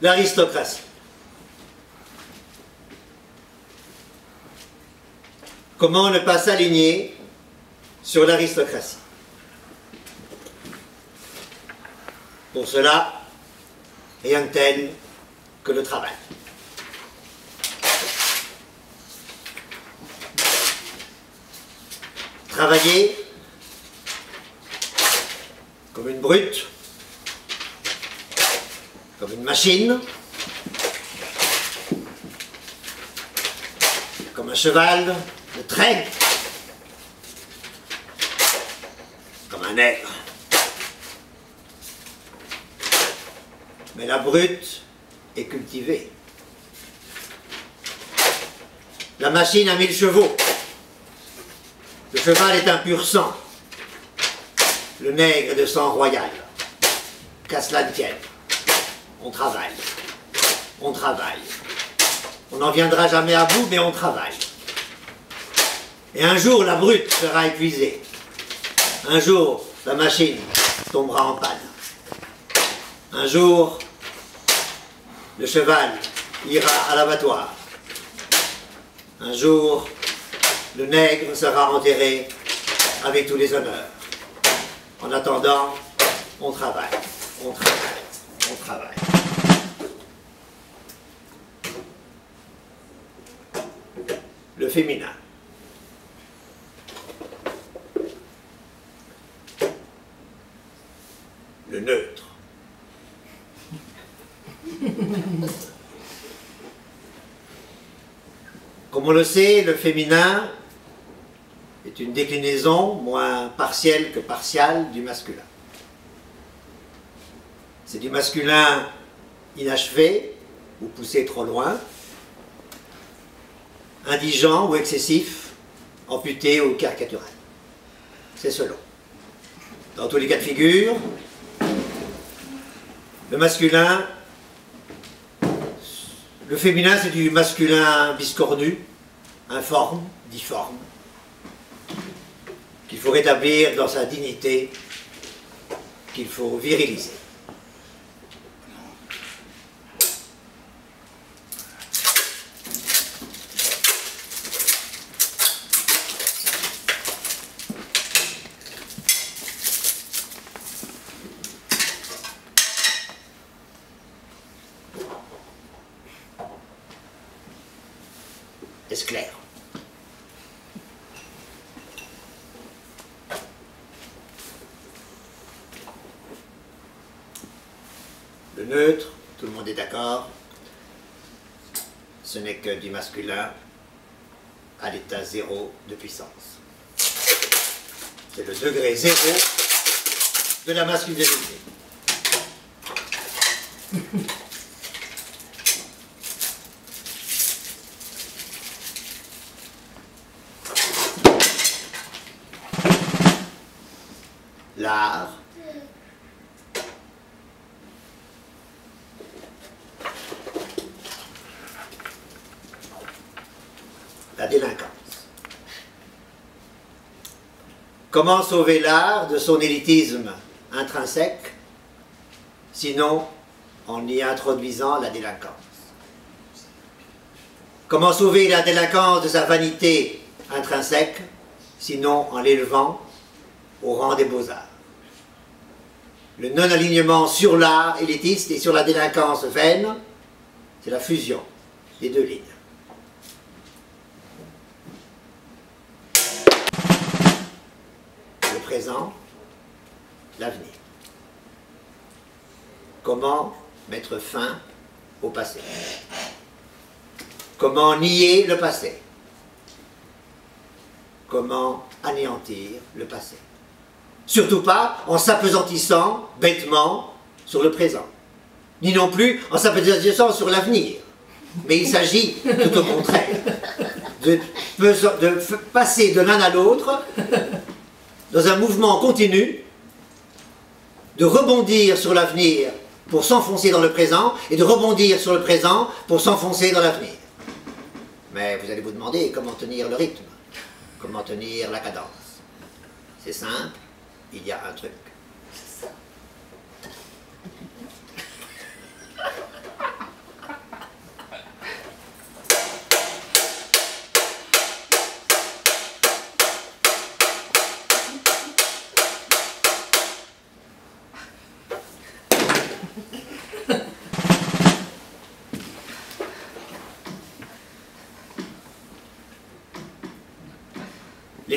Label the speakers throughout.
Speaker 1: l'aristocratie. Comment ne pas s'aligner sur l'aristocratie? Pour cela, rien de tel que le travail. Travailler comme une brute, comme une machine, comme un cheval de trait, comme un nègre. Mais la brute est cultivée. La machine a 1000 chevaux. Le cheval est un pur sang. Le nègre est de sang royal. Qu'à cela ne tienne. On travaille. On travaille. On n'en viendra jamais à bout, mais on travaille. Et un jour, la brute sera épuisée. Un jour, la machine tombera en panne. Un jour, le cheval ira à l'abattoir. Un jour, le nègre sera enterré avec tous les honneurs. En attendant, on travaille, on travaille, on travaille. Le féminin. Le neutre. Comme on le sait, le féminin est une déclinaison moins partielle que partiale du masculin. C'est du masculin inachevé ou poussé trop loin, indigent ou excessif, amputé ou caricatural. C'est selon. Dans tous les cas de figure, le masculin, le féminin, c'est du masculin biscornu, informe, difforme, qu'il faut rétablir dans sa dignité, qu'il faut viriliser. Est-ce clair? Le neutre, tout le monde est d'accord, ce n'est que du masculin à l'état zéro de puissance. C'est le degré zéro de la masculinité. L'art, la délinquance. Comment sauver l'art de son élitisme intrinsèque, sinon en y introduisant la délinquance? Comment sauver la délinquance de sa vanité intrinsèque, sinon en l'élevant au rang des beaux-arts? Le non-alignement sur l'art élitiste et sur la délinquance vaine, c'est la fusion des deux lignes. Le présent, l'avenir. Comment mettre fin au passé? Comment nier le passé? Comment anéantir le passé? Surtout pas en s'apesantissant bêtement sur le présent, ni non plus en s'apesantissant sur l'avenir. Mais il s'agit tout au contraire de passer de l'un à l'autre dans un mouvement continu, de rebondir sur l'avenir pour s'enfoncer dans le présent et de rebondir sur le présent pour s'enfoncer dans l'avenir. Mais vous allez vous demander comment tenir le rythme, comment tenir la cadence. C'est simple. Il y a un truc.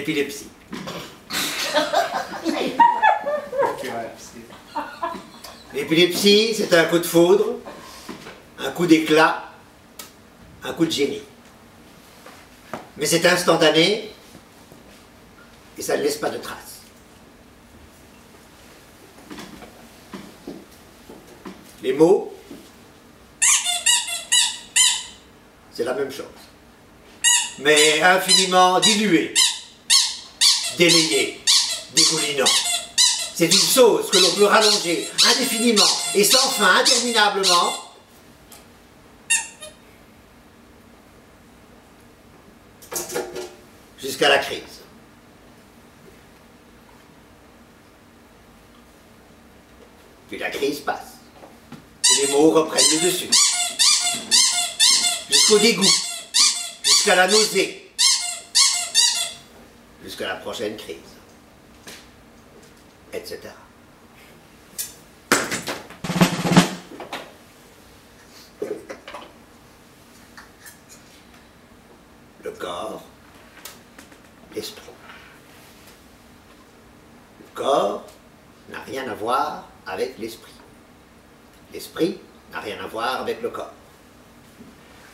Speaker 1: l'épilepsie. L'épilepsie, c'est un coup de foudre, un coup d'éclat, un coup de génie. Mais c'est instantané et ça ne laisse pas de traces. Les mots, c'est la même chose, mais infiniment dilué, délayé, dégoulinant. C'est une sauce que l'on peut rallonger indéfiniment et sans fin, interminablement, jusqu'à la crise. Puis la crise passe. Et les mots reprennent le dessus. Jusqu'au dégoût, jusqu'à la nausée, jusqu'à la prochaine crise, etc. Le corps, l'esprit. Le corps n'a rien à voir avec l'esprit. L'esprit n'a rien à voir avec le corps.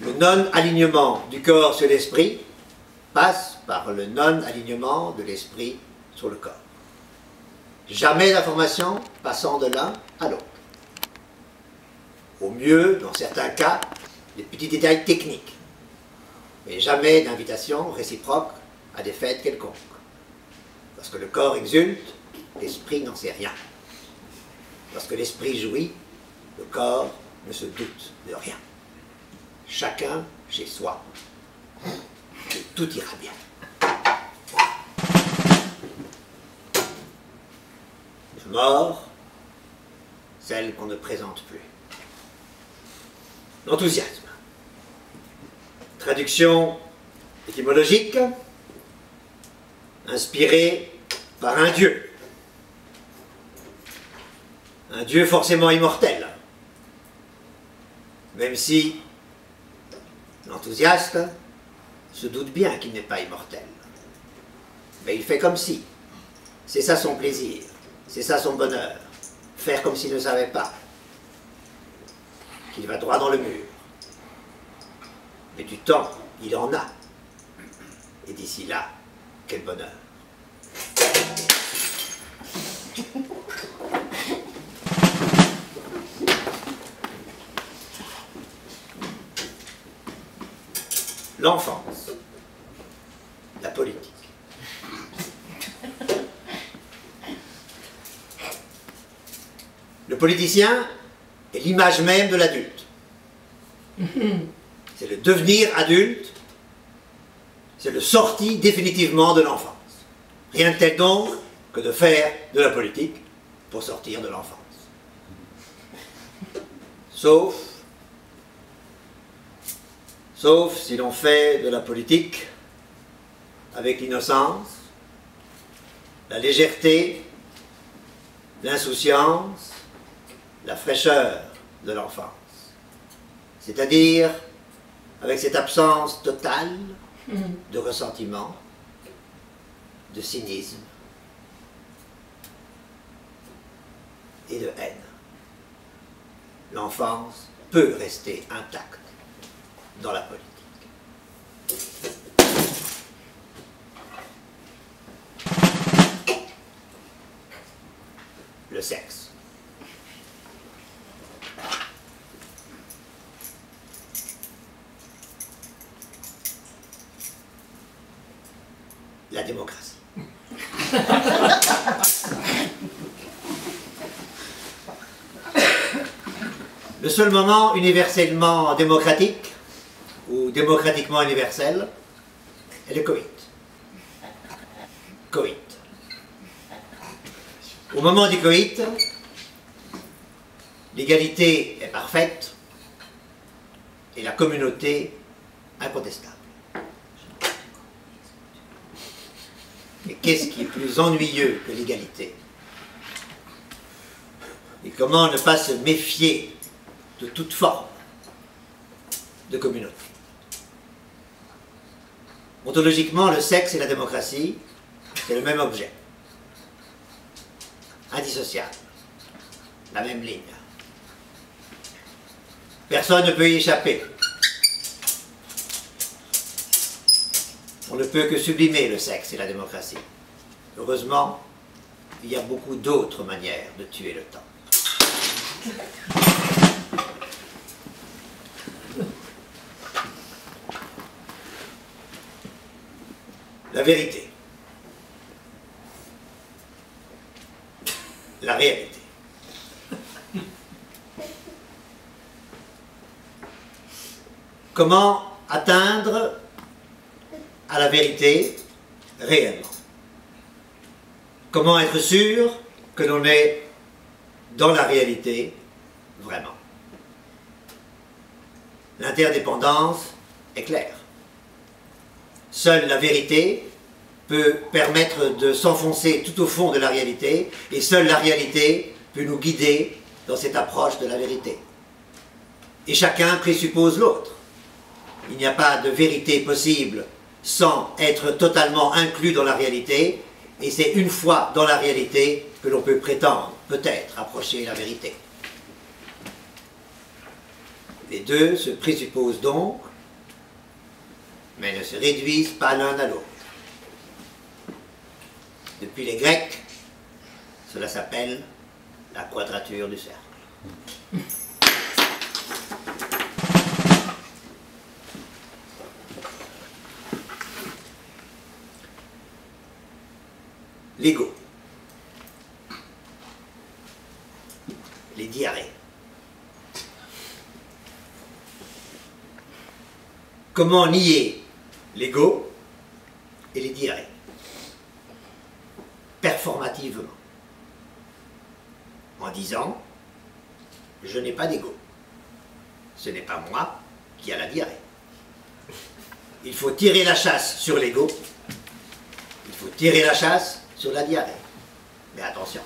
Speaker 1: Le non-alignement du corps sur l'esprit passe par le non-alignement de l'esprit sur le corps. Jamais d'information passant de l'un à l'autre. Au mieux, dans certains cas, des petits détails techniques, mais jamais d'invitation réciproque à des fêtes quelconques. Parce que le corps exulte, l'esprit n'en sait rien. Parce que l'esprit jouit, le corps ne se doute de rien. Chacun chez soi, et tout ira bien. La mort, celle qu'on ne présente plus. L'enthousiasme. Traduction étymologique, inspiré par un dieu. Un dieu forcément immortel. Même si l'enthousiaste se doute bien qu'il n'est pas immortel. Mais il fait comme si. C'est ça son plaisir. C'est ça son bonheur. Faire comme s'il ne savait pas. Qu'il va droit dans le mur. Mais du temps, il en a. Et d'ici là, quel bonheur. L'enfance, la politique. Le politicien est l'image même de l'adulte. C'est le devenir adulte, c'est le sorti définitivement de l'enfance. Rien de tel donc que de faire de la politique pour sortir de l'enfance. Sauf si l'on fait de la politique avec l'innocence, la légèreté, l'insouciance, la fraîcheur de l'enfance. C'est-à-dire avec cette absence totale de ressentiment, de cynisme et de haine. L'enfance peut rester intacte dans la politique. Le sexe. La démocratie. Le seul moment universellement démocratique, ou démocratiquement universel, est le coït. Coït. Au moment du coït, l'égalité est parfaite et la communauté incontestable. Et qu'est-ce qui est plus ennuyeux que l'égalité? Et comment ne pas se méfier de toute forme de communauté? Ontologiquement, le sexe et la démocratie C'est le même objet. Indissociable. La même ligne. Personne ne peut y échapper. On ne peut que sublimer le sexe et la démocratie. Heureusement, il y a beaucoup d'autres manières de tuer le temps. La vérité. La réalité. Comment atteindre à la vérité réellement? Comment être sûr que l'on est dans la réalité vraiment? L'interdépendance est claire. Seule la vérité peut permettre de s'enfoncer tout au fond de la réalité, et seule la réalité peut nous guider dans cette approche de la vérité. Et chacun présuppose l'autre. Il n'y a pas de vérité possible sans être totalement inclus dans la réalité, et c'est une fois dans la réalité que l'on peut prétendre, peut-être, approcher la vérité. Les deux se présupposent donc, mais ne se réduisent pas l'un à l'autre. Depuis les Grecs, cela s'appelle la quadrature du cercle. L'ego. Les diarrhées. Comment nier l'ego et les diarrhées? Performativement. En disant, je n'ai pas d'ego. Ce n'est pas moi qui a la diarrhée. Il faut tirer la chasse sur l'ego. Il faut tirer la chasse sur la diarrhée. Mais attention.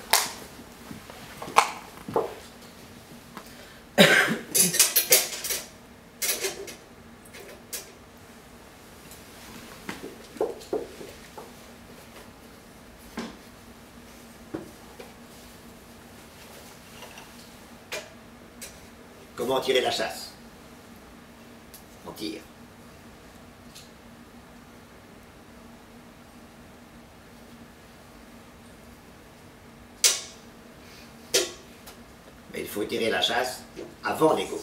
Speaker 1: Comment tirer la chasse? On tire. Mais il faut tirer la chasse avant l'ego.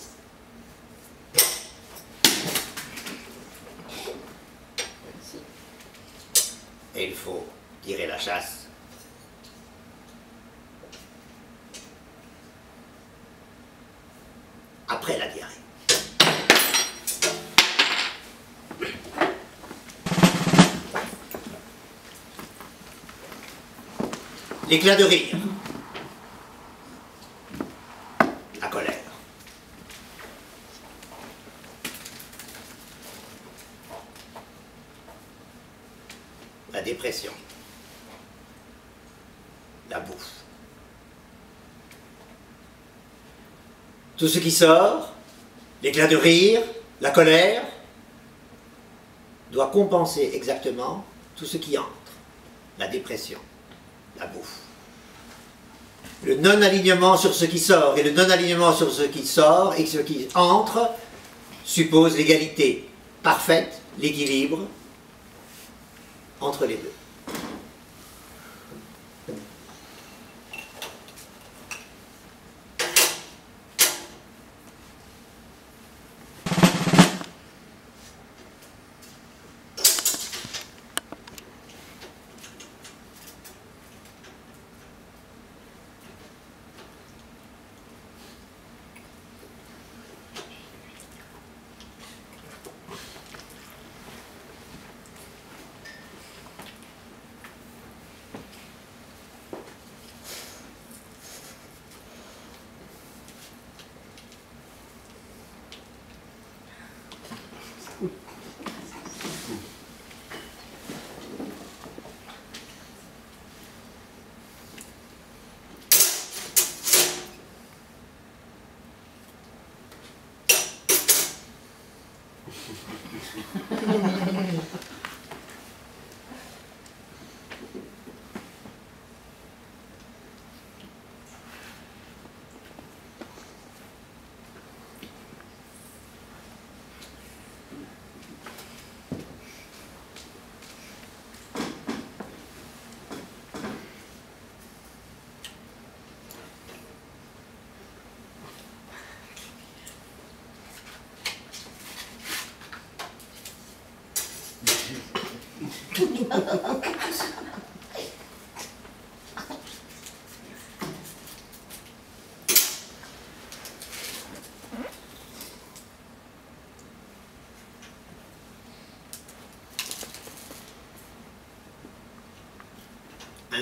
Speaker 1: Et il faut tirer la chasse après la diarrhée. L'éclat de rire. La colère. La dépression. La bouffe. Tout ce qui sort, l'éclat de rire, la colère, doit compenser exactement tout ce qui entre. La dépression, la bouffe. Le non-alignement sur ce qui sort et le non-alignement sur ce qui sort et ce qui entre suppose l'égalité parfaite, l'équilibre entre les deux.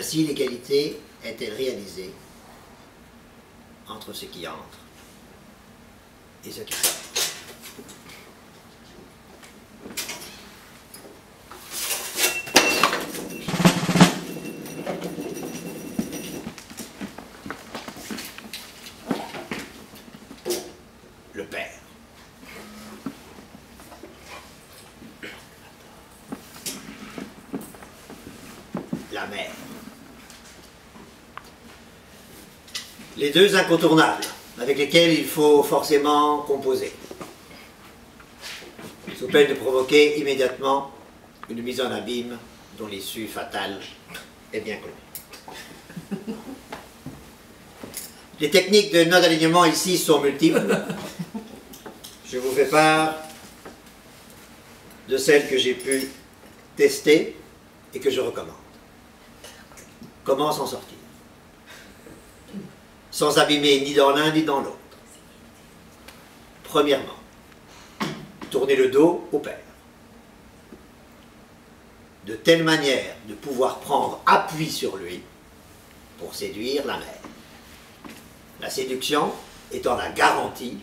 Speaker 1: Ainsi, l'égalité est-elle réalisée entre ce qui entre et ce qui sort. Le Père. La Mère. Les deux incontournables, avec lesquels il faut forcément composer, sous peine de provoquer immédiatement une mise en abîme dont l'issue fatale est bien connue. Les techniques de non-alignement ici sont multiples. Je vous fais part de celles que j'ai pu tester et que je recommande. Comment s'en sortir? Sans abîmer ni dans l'un ni dans l'autre. Premièrement, tourner le dos au Père, de telle manière de pouvoir prendre appui sur lui pour séduire la mère. La séduction étant la garantie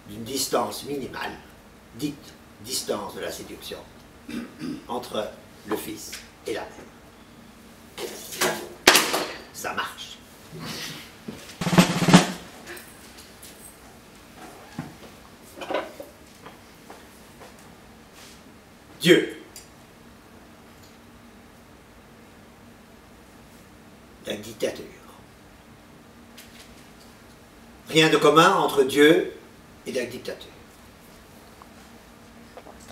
Speaker 1: d'une distance minimale, dite distance de la séduction, entre le fils et la mère. Ça marche. Dieu. La dictature. Rien de commun entre Dieu et la dictature.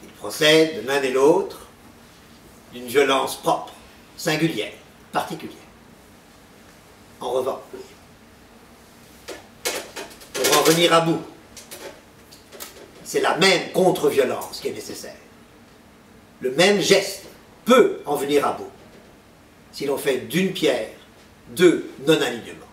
Speaker 1: Ils procèdent de l'un et l'autre d'une violence propre, singulière, particulière. En revanche, pour en venir à bout, c'est la même contre-violence qui est nécessaire. Le même geste peut en venir à bout si l'on fait d'une pierre deux non-alignements.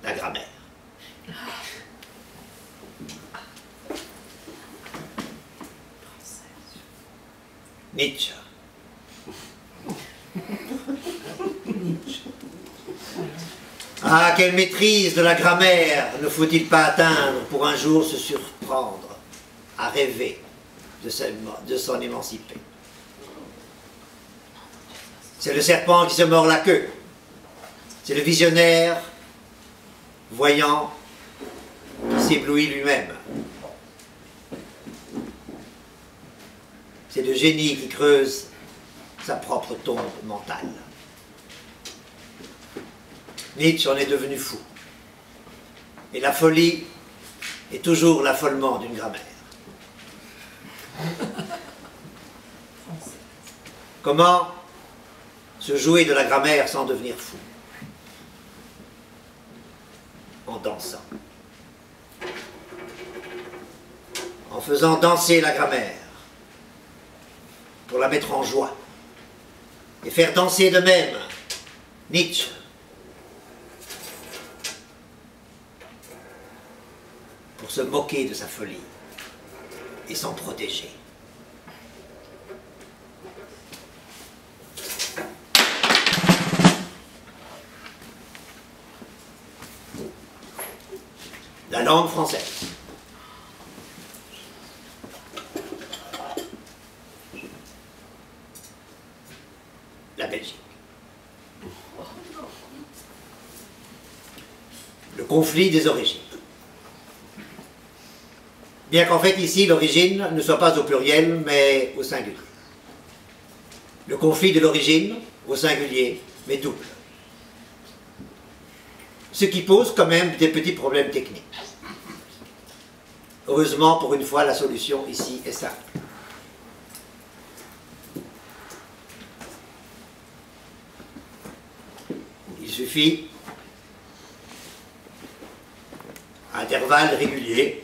Speaker 1: La grammaire. Nietzsche. Ah, quelle maîtrise de la grammaire ne faut-il pas atteindre pour un jour se surprendre à rêver de s'en émanciper. C'est le serpent qui se mord la queue. C'est le visionnaire voyant qui s'éblouit lui-même. C'est le génie qui creuse sa propre tombe mentale. Nietzsche en est devenu fou. Et la folie est toujours l'affolement d'une grammaire. Comment se jouer de la grammaire sans devenir fou? En dansant. En faisant danser la grammaire pour la mettre en joie. Et faire danser de même Nietzsche. Pour se moquer de sa folie et s'en protéger. La langue française. La Belgique. Le conflit des origines. Bien qu'en fait ici l'origine ne soit pas au pluriel mais au singulier. Le conflit de l'origine au singulier mais double. Ce qui pose quand même des petits problèmes techniques. Heureusement, pour une fois, la solution ici est simple. Il suffit, à intervalles réguliers,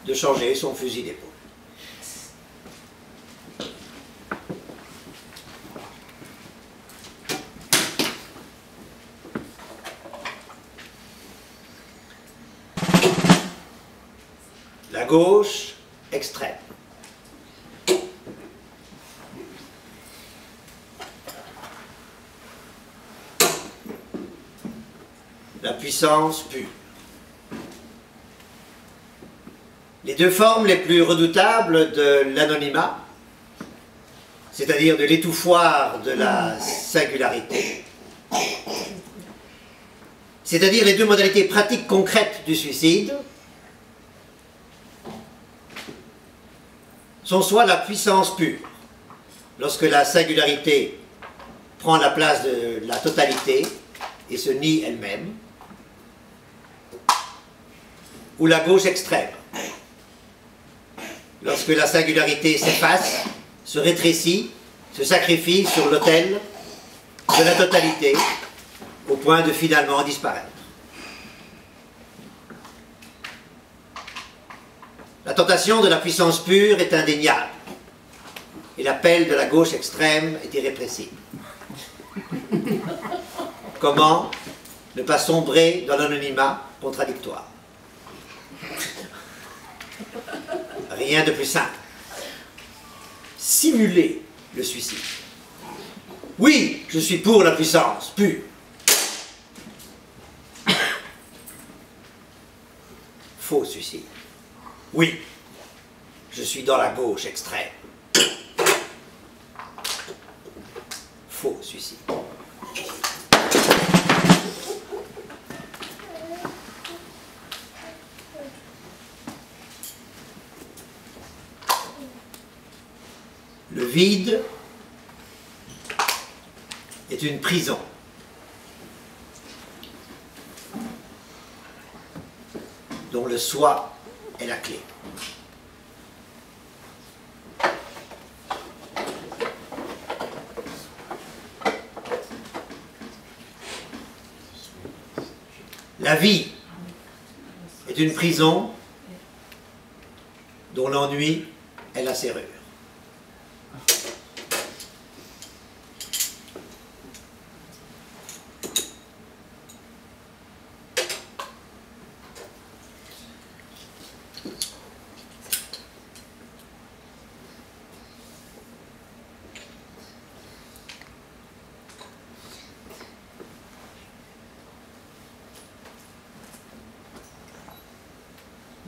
Speaker 1: de changer son fusil d'épaule. gauche extrême. La puissance pure. Les deux formes les plus redoutables de l'anonymat, c'est-à-dire de l'étouffoir de la singularité, c'est-à-dire les deux modalités pratiques concrètes du suicide, sont soit la puissance pure, lorsque la singularité prend la place de la totalité et se nie elle-même, ou la gauche extrême, lorsque la singularité s'efface, se rétrécit, se sacrifie sur l'autel de la totalité, au point de finalement disparaître. La tentation de la puissance pure est indéniable, et l'appel de la gauche extrême est irrépressible. Comment ne pas sombrer dans l'anonymat contradictoire? Rien de plus simple. Simuler le suicide. Oui, je suis pour la puissance pure. Faux suicide. Oui, je suis dans la gauche extrême. Faux suicide. Le vide est une prison. Dont le soi est la clé. La vie est une prison dont l'ennui est la serrure.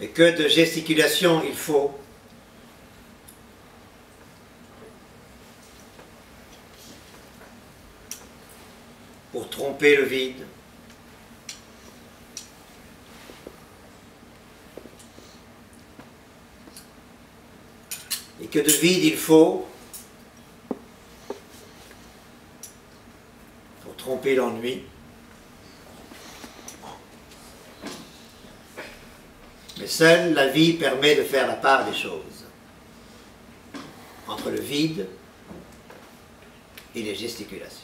Speaker 1: Mais que de gesticulation il faut pour tromper le vide, et que de vide il faut pour tromper l'ennui. Mais seule la vie permet de faire la part des choses entre le vide et les gesticulations.